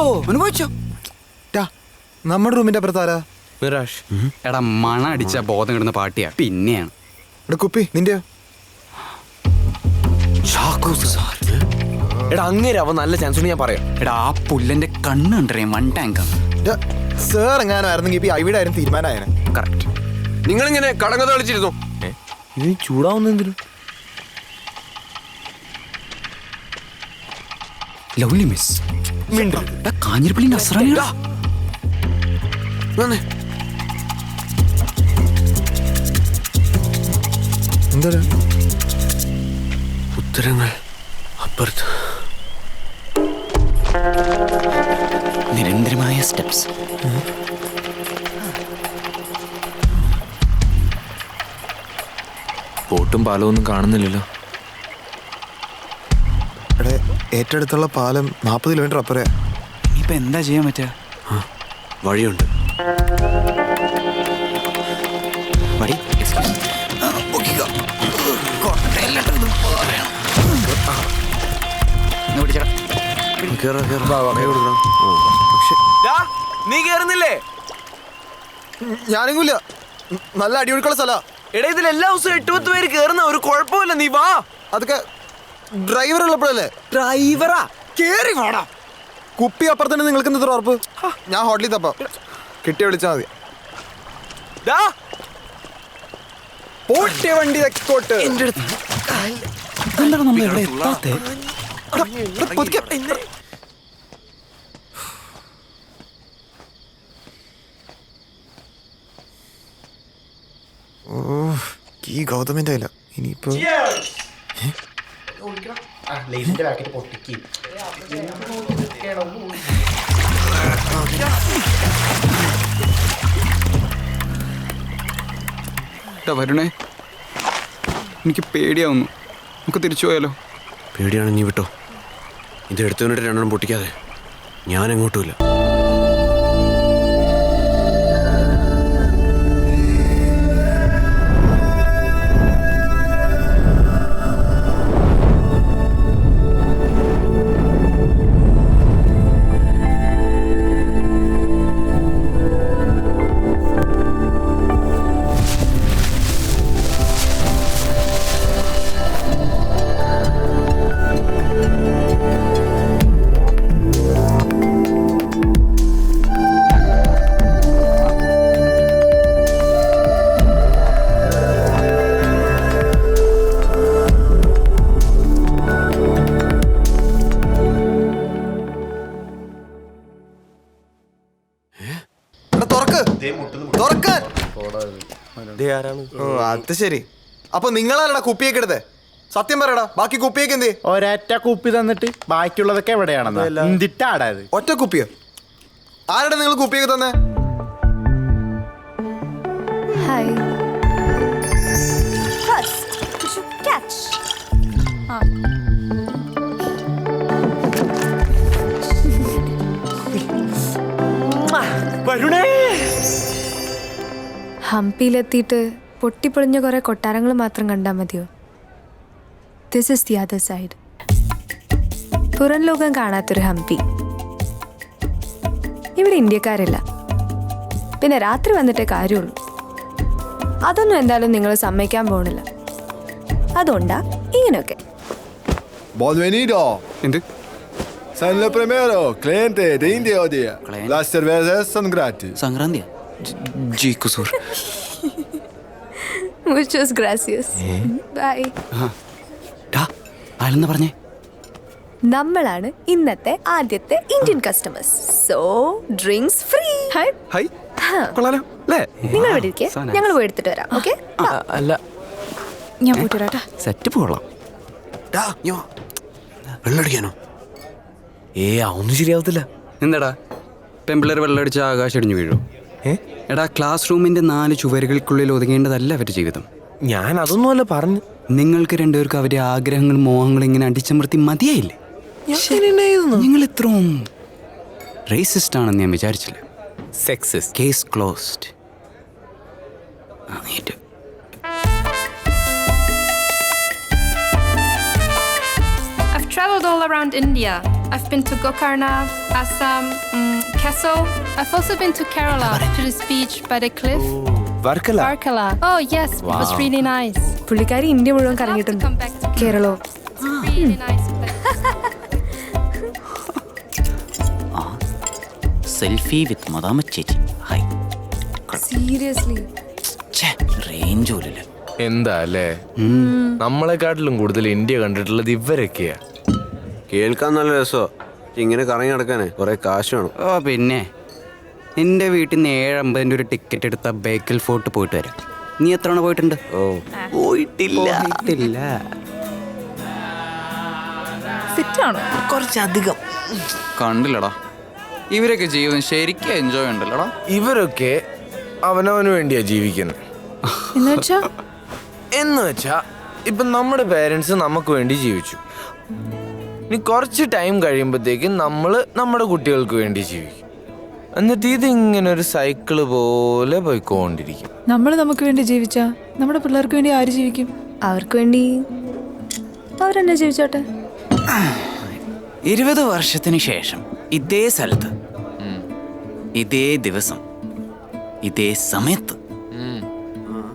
S7: നമ്മുടെ റൂമിന്റെ അപ്പുറത്താരാ?
S1: മിറാഷ്.
S4: എടാ, മണ അടിച്ച ബോധം കിടന്ന പാട്ടിയാ. പിന്നെയാണ്
S7: എടാ കുപ്പി നിന്റെയോ?
S1: എടാ, അങ്ങനെ അവൻ നല്ല ചാൻസ് ഉണ്ട്, ഞാൻ പറയാം.
S4: എടാ, ആ പുല്ലന്റെ കണ്ണ് കണ്ടറിയാം. 1 ടാങ്ക്
S7: സാർ എങ്ങാനും ആയിരുന്നെങ്കിൽ ഇപ്പൊ ഐവിയുടെ ആയിരുന്നു തീരുമാനമായേനെ.
S4: കറക്റ്റ്.
S5: നിങ്ങളിങ്ങനെ കടങ്കഥ കളിച്ചിരുന്നു.
S1: ഇത് ചൂടാവുന്ന എന്തിനും?
S4: Lovely miss. കാഞ്ഞിരപ്പള്ളിന്റെ അസ്രാനിടാ.
S7: എന്താ
S5: ഉത്തരങ്ങൾ അപ്പുറത്ത്.
S4: നിരന്തരമായ സ്റ്റെപ്സ്.
S1: ബോട്ടും പാലവും ഒന്നും കാണുന്നില്ലല്ലോ.
S7: എടേ, ഏറ്റടുത്തുള്ള പാലം 40 കിലോമീറ്റർ അപ്പുറേ.
S4: ഇപ്പൊ എന്താ ചെയ്യാൻ പറ്റുക?
S5: വഴിയുണ്ട്.
S4: വഴി
S1: നീ കേറുന്നില്ലേ?
S7: ഞാനെങ്കില്ല, നല്ല അടിപൊളിക്കുള്ള സ്ഥല.
S1: എടാ, ഇതിൽ എല്ലാ ദിവസവും 8-10 പേര് കേറുന്ന ഒരു കുഴപ്പമില്ല. നീ വാ.
S7: അതൊക്കെ ഡ്രൈവർ ഉള്ളപ്പോഴല്ലേ?
S1: ഡ്രൈവറാ? കേറി വാടാ.
S7: കുപ്പി അപ്പുറത്തന്നെ നിങ്ങൾക്ക് ഇത്ര ഉറപ്പ്? ഞാൻ ഹോട്ടലിൽ തപ്പാം, കിട്ടിയ വിളിച്ചാൽ മതി. പോട്ടെ വണ്ടി തെക്കോട്ട്. ഓ ഈ ഗൗതമിന്റെ ഇല്ല ഇനിയിപ്പോ
S4: വരുണേ, എനിക്ക് പേടിയാവുന്നു. നമുക്ക് തിരിച്ചു പോയാലോ?
S5: പേടിയാണ്, നീ വിട്ടോ. ഇത് എടുത്തു വേണ്ടിട്ട് രണ്ടെണ്ണം പൊട്ടിക്കാതെ ഞാൻ എങ്ങോട്ടുമില്ല.
S7: ഓ അത് ശരി. അപ്പൊ നിങ്ങളാണടാ കുപ്പിയൊക്കെ എടുത്തേ? സത്യം പറയടാ, ബാക്കി കുപ്പിയൊക്കെ എന്തേ?
S2: ഒരൊറ്റ കുപ്പി തന്നിട്ട് ബാക്കിയുള്ളതൊക്കെ എവിടെയാണെന്ന് എന്തിട്ടാടാ ഇത്?
S7: ഒറ്റ കുപ്പിയോ? ആരുടെ നിങ്ങൾ കുപ്പിയൊക്കെ തന്നെ?
S6: ഹായ്. Catch.
S9: ഹംപിയിലെത്തിയിട്ട് പൊട്ടിപ്പൊളിഞ്ഞ കുറെ കൊട്ടാരങ്ങൾ മാത്രം കണ്ടാൽ മതിയോ? This is the other side. പുറം ലോകം കാണാത്തൊരു ഹംപി. ഇവിടെ ഇന്ത്യക്കാരില്ല, പിന്നെ രാത്രി വന്നിട്ടേ കാര്യമുള്ളൂ. അതൊന്നും എന്തായാലും നിങ്ങൾ സമ്മതിക്കാൻ പോണില്ല. അതുകൊണ്ടാ ഇങ്ങനെയൊക്കെ.
S7: Bienvenido.
S4: എന്ത്?
S7: Soy el primero cliente de India hoy día. Las cervezas son gratis.
S4: സംക്രാന്തിയാ? ജി കുസൂർ.
S9: Muchas gracias. Bye.
S4: ആരെന്നാ പറഞ്ഞേ?
S9: നമ്മളാണ് ഇന്നത്തെ ആദ്യത്തെ Indian customers. So drinks free.
S4: Hi, കൊള്ളാലോ അല്ലേ?
S9: നിങ്ങൾ ഇവിടെ ഇരിക്കേ, ഞങ്ങൾ പോയി എടുത്തിട്ട് വരാം. ഓക്കെ?
S1: അല്ല,
S9: ഞാൻ പോയിട്ട് വരാട്ടാ.
S4: സെറ്റ് പോകலாம்.
S5: വെള്ളടിക്കാനോ?
S1: ഒന്നും ശരിയാവത്തില്ല.
S4: എന്താടാ പെമ്പിള്ളേർ വെള്ളമടിച്ച ആകാശം ഇടിഞ്ഞു വീഴും? എടാ, ക്ലാസ് റൂമിന്റെ 4 ചുവരുകൾക്കുള്ളിൽ ഒതുങ്ങേണ്ടതല്ല അവരുടെ ജീവിതം.
S1: ഞാൻ അതൊന്നുമല്ല പറഞ്ഞു.
S4: നിങ്ങൾക്ക് രണ്ടുപേർക്കും അവരുടെ ആഗ്രഹങ്ങളും മോഹങ്ങളും ഇങ്ങനെ അടിച്ചമർത്തി മതിയായില്ലേ? നിങ്ങൾ ഇത്രയും റേസിസ്റ്റ് ആണെന്ന് ഞാൻ വിചാരിച്ചില്ല.
S1: Sexist.
S4: Case closed.
S12: I've traveled all around India. I've been to Gokarna, Assam, Kaso. I've also been to Kerala, to this beach by the cliff.
S1: Varkala.
S12: Varkala. Oh yes, it was really nice.
S9: പുള്ളിക്കാരി ഇന്ത്യ മുഴുവൻ
S12: I'll have to
S9: കറങ്ങിയിട്ടുണ്ട്.
S12: come back to
S9: കേരളോ?
S12: It's a really nice place.
S13: Selfie with മദാമ ചേച്ചി. ഹായ്.
S9: സീരിയസ്ലി
S13: റേഞ്ച് പോലില്ല.
S1: എന്താ അല്ലേ, നമ്മളെക്കാട്ടിലും കൂടുതൽ ഇന്ത്യ കണ്ടിട്ടുള്ളത് ഇവരൊക്കെയാ.
S5: കേൾക്കാൻ നല്ല രസമോ? ഇങ്ങനെ കറങ്ങി നടക്കാനേ കുറെ കാശ് വേണം.
S4: ഓ പിന്നെ, എൻ്റെ വീട്ടിൽ നിന്ന് 750 ഒരു ടിക്കറ്റ് എടുത്ത ബേക്കൽ ഫോർട്ട് പോയിട്ട് വരാം. നീ എത്ര തവണ പോയിട്ടുണ്ട്? പോയിട്ടില്ല.
S9: ഫിറ്റാണോ?
S1: കുറച്ചധികം.
S4: കണ്ടില്ലടാ, ഇവരൊക്കെ ജീവിതം ശരിക്കും എൻജോയ് ഉണ്ടല്ലോടാ.
S1: ഇവരൊക്കെ അവനവന് വേണ്ടിയാ ജീവിക്കുന്നത്. എന്ന് വെച്ചാ ഇപ്പൊ നമ്മുടെ പേരൻസ് നമുക്ക് വേണ്ടി ജീവിച്ചു. ഇനി കുറച്ച് ടൈം കഴിയുമ്പോഴത്തേക്കും നമ്മള് നമ്മുടെ കുട്ടികൾക്ക് വേണ്ടി ജീവിക്കും. എന്നിട്ട് ഇതിങ്ങനെ ഒരു സൈക്കിള് പോലെ പോയിക്കൊണ്ടിരിക്കും.
S9: നമ്മൾ നമുക്ക് വേണ്ടി ജീവിച്ചാ നമ്മുടെ പിള്ളേർക്ക് വേണ്ടി ആര് ജീവിക്കും? അവർക്ക് വേണ്ടി അവരെന്നെ ജീവിച്ചോട്ടെ.
S13: 20 വർഷത്തിന് ശേഷം ഇതേ സ്ഥലത്ത്, ഇതേ ദിവസം, ഇതേ സമയത്ത്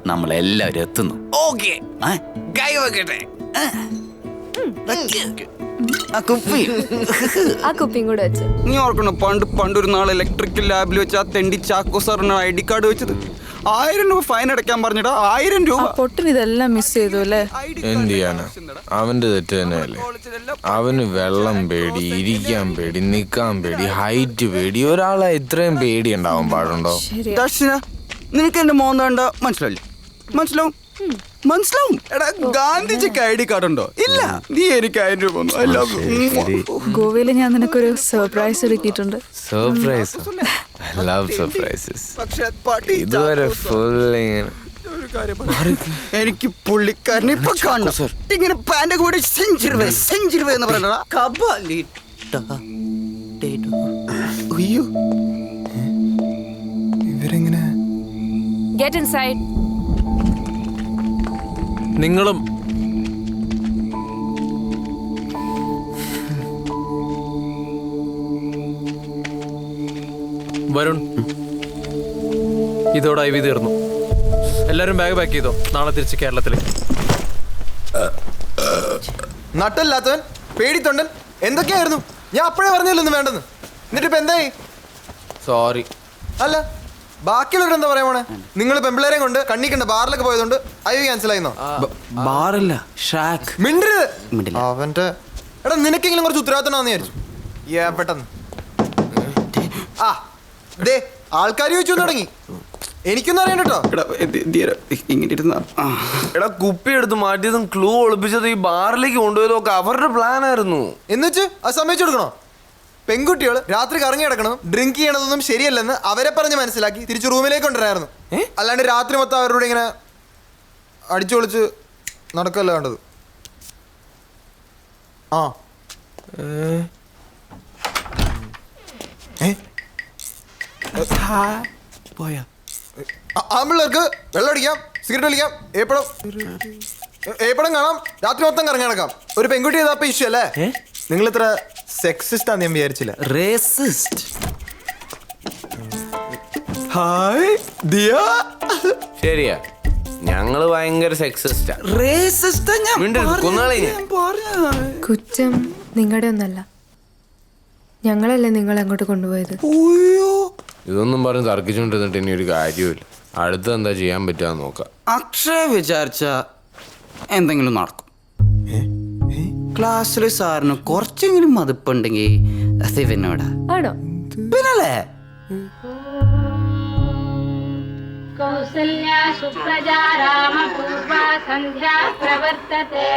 S13: നമ്മളെല്ലാവരും എത്തുന്നു. ഓക്കെ, കൈ വെക്കട്ടെ.
S4: ആ കുപ്പി
S9: ആ കുപ്പിയും കൂടെ വെച്ച്.
S4: നീ ഓർക്കണം പണ്ടൊരു നാൾ ഇലക്ട്രിക്കൽ ലാബിൽ വെച്ച് ആ തെണ്ടി ചാക്കോ സാറിന് ID കാർഡ് വെച്ചത് 1000 രൂപ ഫൈൻ അടയ്ക്കാൻ പറഞ്ഞിട്ടാ 1000 രൂപ.
S14: പൊട്ടിന് ഇതെല്ലാം മിസ് ചെയ്തു അല്ലേ?
S1: എന്ത് ചെയ്യാനാ, അവന്റെ തെറ്റ് തന്നെയല്ലേ. അവന് വെള്ളം പേടി, ഇരിക്കാൻ പേടി, നിക്കാൻ പേടി, ഹൈറ്റ് പേടി. ഒരാളെ ഇത്രയും പേടി ഉണ്ടാവാൻ പാടുണ്ടോ?
S4: ദർശന, നിനക്ക് എന്റെ മോൻ വേണ്ട മനസ്സിലായില്ലേ? മനസ്സിലാവും. എടാ ഗാന്ധിജിക്ക് ID കാർഡ് ഉണ്ടോ? ഇല്ല. നീ എനിക്ക് 1000 രൂപ I love you.
S14: ഗോവയിൽ ഞാൻ നിനക്കൊരു സർപ്രൈസ് ഒരുക്കിയിട്ടുണ്ട്.
S1: സർപ്രൈസ്? I love surprises.
S4: പക്ഷേ പട്ടി
S1: ഇതുവരെ ഫുൾ
S4: എനിക്ക് പുള്ളിക്കാരനെ ഇപ്പൊ കാണണം. ഇങ്ങനെ പാന്റെ കൂടെ സെഞ്ചുറി എന്ന് പറയണ അയ്യോ
S7: ഇവരെങ്ങനെ?
S9: Get inside.
S8: നിങ്ങളും വരുൺ, ഇതോടെ IV തീർന്നു. എല്ലാരും ബാഗ് പാക്ക് ചെയ്തോ, നാളെ തിരിച്ച് കേരളത്തിലേക്ക്.
S7: നട്ടല്ലാത്തവൻ, പേടിത്തൊണ്ടൻ, എന്തൊക്കെയായിരുന്നു? ഞാൻ അപ്പോഴേ പറഞ്ഞല്ലോ ഒന്നും വേണ്ടെന്ന്. എന്നിട്ടിപ്പോ എന്തായി?
S1: സോറി.
S7: അല്ല, ബാക്കിയുള്ളവർ എന്താ പറയാ പോണേ? നിങ്ങൾ പെമ്പിളേരെ കൊണ്ട് കണ്ണിക്കണ്ട ബാറിലൊക്കെ പോയതുകൊണ്ട് IV ക്യാൻസൽ ആയിരുന്നോ?
S13: ബാറില്ല, ഷാക്ക്.
S7: മിണ്ടരുത്. അവന്റെ എടാ, നിനക്കെങ്കിലും കുറച്ച് ഉത്തരവാദിത്തമാണെന്ന് വിചാരിച്ചു. പെട്ടെന്ന് ആ ദേ ആൾക്കാർ ചോദിച്ചു തുടങ്ങി. എനിക്കൊന്നും അറിയണ്ട കേട്ടോ.
S1: എടാ, കുപ്പി എടുത്ത് മാറ്റിയതും ക്ലൂ ഒളിപ്പിച്ചത് ഈ ബാറിലേക്ക് കൊണ്ടുപോയതൊക്കെ അവരുടെ പ്ലാൻ ആയിരുന്നു.
S7: എന്നുവെച്ച് അത് സമ്മതിച്ചു കൊടുക്കണോ? പെൺകുട്ടികൾ രാത്രി കറങ്ങി കിടക്കണം, ഡ്രിങ്ക് ചെയ്യണതൊന്നും ശരിയല്ലെന്ന് അവരെ പറഞ്ഞ് മനസ്സിലാക്കി തിരിച്ച് റൂമിലേക്ക് കൊണ്ടുവരായിരുന്നു. അല്ലാണ്ട് രാത്രി മൊത്തം അവരോട് ഇങ്ങനെ അടിച്ചു പൊളിച്ച് നടക്കല്ല വേണ്ടത്. ആ ആമ്പിള്ളേർക്ക് വെള്ളം അടിക്കാം, സിഗരറ്റ് വലിക്കാം, ഏപ്പടം കാണാം, രാത്രി മൊത്തം കറങ്ങി നടക്കാം. ഒരു പെൺകുട്ടി ചെയ്തപ്പോ ഇഷ്യൂ അല്ലേ? നിങ്ങൾ ഇത്ര സെക്സിസ്റ്റ് ആണെന്ന് ഞാൻ വിചാരിച്ചില്ല.
S13: റേസിസ്റ്റ്.
S7: ഹായ് ദിയ.
S1: ശരിയാ, ഞങ്ങള് ഭയങ്കര സെക്സിസ്റ്റാ.
S9: കുറ്റം നിങ്ങളുടെ ഒന്നല്ല, ഞങ്ങളല്ലേ നിങ്ങൾ അങ്ങോട്ട് കൊണ്ടുപോയത്.
S1: ഇതൊന്നും പറഞ്ഞ് തർക്കിച്ചോണ്ടിരുന്നിട്ട് ഇനി ഒരു കാര്യമില്ല. അടുത്ത് എന്താ ചെയ്യാൻ പറ്റുക നോക്കാം.
S4: അക്ഷയ വിചാരിച്ച എന്തെങ്കിലും നടക്കും. ക്ലാസ്സിൽ സാറിന് കുറച്ചെങ്കിലും മതിപ്പുണ്ടെങ്കിൽ ശിവനോടാ.
S9: ആണോ?
S4: പിന്നല്ലേ?
S12: കൗസല്യാ സുപ്രജാ രാമപൂർവാ സന്ധ്യാ പ്രവർത്തത്തെ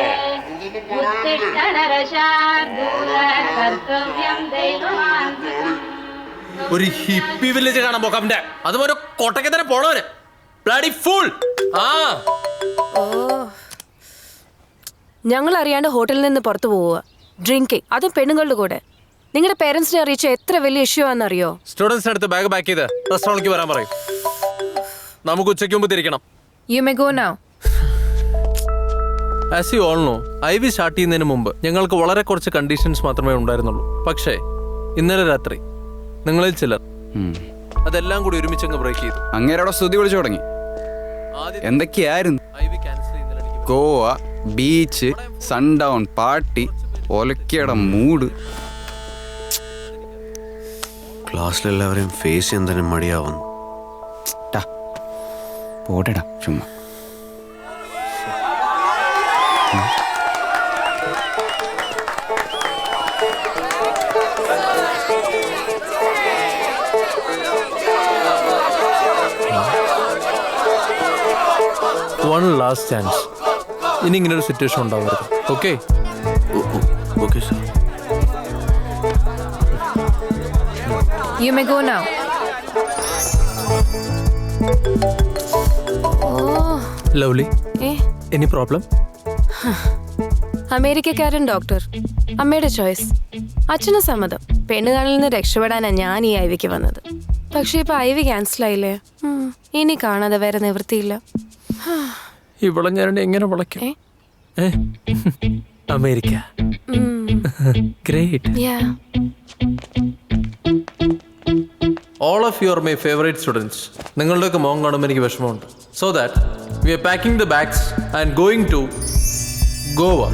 S12: ഉത്തിഷ്ഠ നരശാർദൂല കർത്തവ്യം ദൈവമാന്തികം.
S8: ഒരു ഹിപ്പി വില്ലേജ് കാണാൻ പോക്കാം. അതുപോലെ കോട്ടയ്ക്ക് തന്നെ പോണവര് ബ്ലഡി ഫുൾ.
S9: ഞങ്ങൾ അറിയാണ്ട് ഹോട്ടലിൽ നിന്ന് പുറത്തു പോവുക, ഡ്രിങ്കിങ്, അതും പെണ്ണുങ്ങളുടെ കൂടെ. നിങ്ങളുടെ പേരൻസിനെ അറിയിച്ച എത്ര വലിയ ഇഷ്യൂ ആണെന്നറിയോ?
S8: സ്റ്റുഡൻസിന് അടുത്ത് ബാഗ് പാക്ക് ചെയ്ത് റെസ്റ്റോറൻറ്റിലേക്ക് വരാൻ പറയും. നമുക്ക് ഉച്ചയ്ക്ക് മുമ്പ് തിരിക്കണം.
S9: You may go now.
S8: As you all know, IV start ചെയ്യുന്നതിന് മുമ്പ് ഞങ്ങൾക്ക് വളരെ കുറച്ച് കണ്ടീഷൻസ് മാത്രമേ ഉണ്ടായിരുന്നുള്ളൂ. പക്ഷേ ഇന്നലെ രാത്രി നിങ്ങളിൽ ചിലർ അതെല്ലാം കൂടി ഒരുമിച്ചങ്ങ് ബ്രേക്ക് ചെയ്തു.
S4: അങ്ങേരവിടെ സ്തുതി വിളിച്ചു തുടങ്ങി. എന്തൊക്കെയായിരുന്നു? ഗോവ, ബീച്ച്, സൺഡൗൺ, പാർട്ടി, ഒലക്കയുടെ മൂഡ്.
S5: ക്ലാസ്സിലെല്ലാവരെയും ഫേസ് ചെയ്യാൻ തന്നെ മടിയാവുന്നു.
S4: പോടെടാ ചുമ്മാ.
S8: One last chance. ഇനി ഇങ്ങനെ ഒരു സിറ്റുവേഷൻ ഉണ്ടാവരുത്. Okay?
S5: Okay sir.
S9: You may go now.
S8: Lovely, any problem?
S9: അമേരിക്കക്കാരൻ ഡോക്ടർ, അമ്മയുടെ ചോയ്സ്, അച്ഛന് സമ്മതം. പെണ്ണുകാണിൽ നിന്ന് രക്ഷപ്പെടാനാണ് ഞാൻ ഈ IV വന്നത്. പക്ഷെ ഇപ്പൊ IV ക്യാൻസൽ ആയില്ലേ? ഇനി കാണാതെ വേറെ നിവൃത്തിയില്ല.
S8: ഇവിടെ ഞാൻ എങ്ങനെ വിളക്കും? America. Great. All of you are my favorite students. നിങ്ങളുടെയൊക്കെ മോൻ കാണുമ്പോൾ എനിക്ക് വിഷമമുണ്ട്. So that we are packing the bags and going to Goa.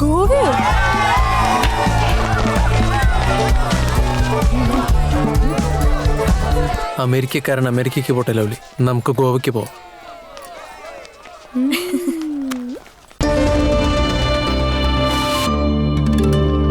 S9: ഗോവയോ?
S8: അമേരിക്കക്കാരൻ അമേരിക്കയ്ക്ക് പോട്ടെ ലവ്ലി, നമുക്ക് ഗോവയ്ക്ക് പോവാം.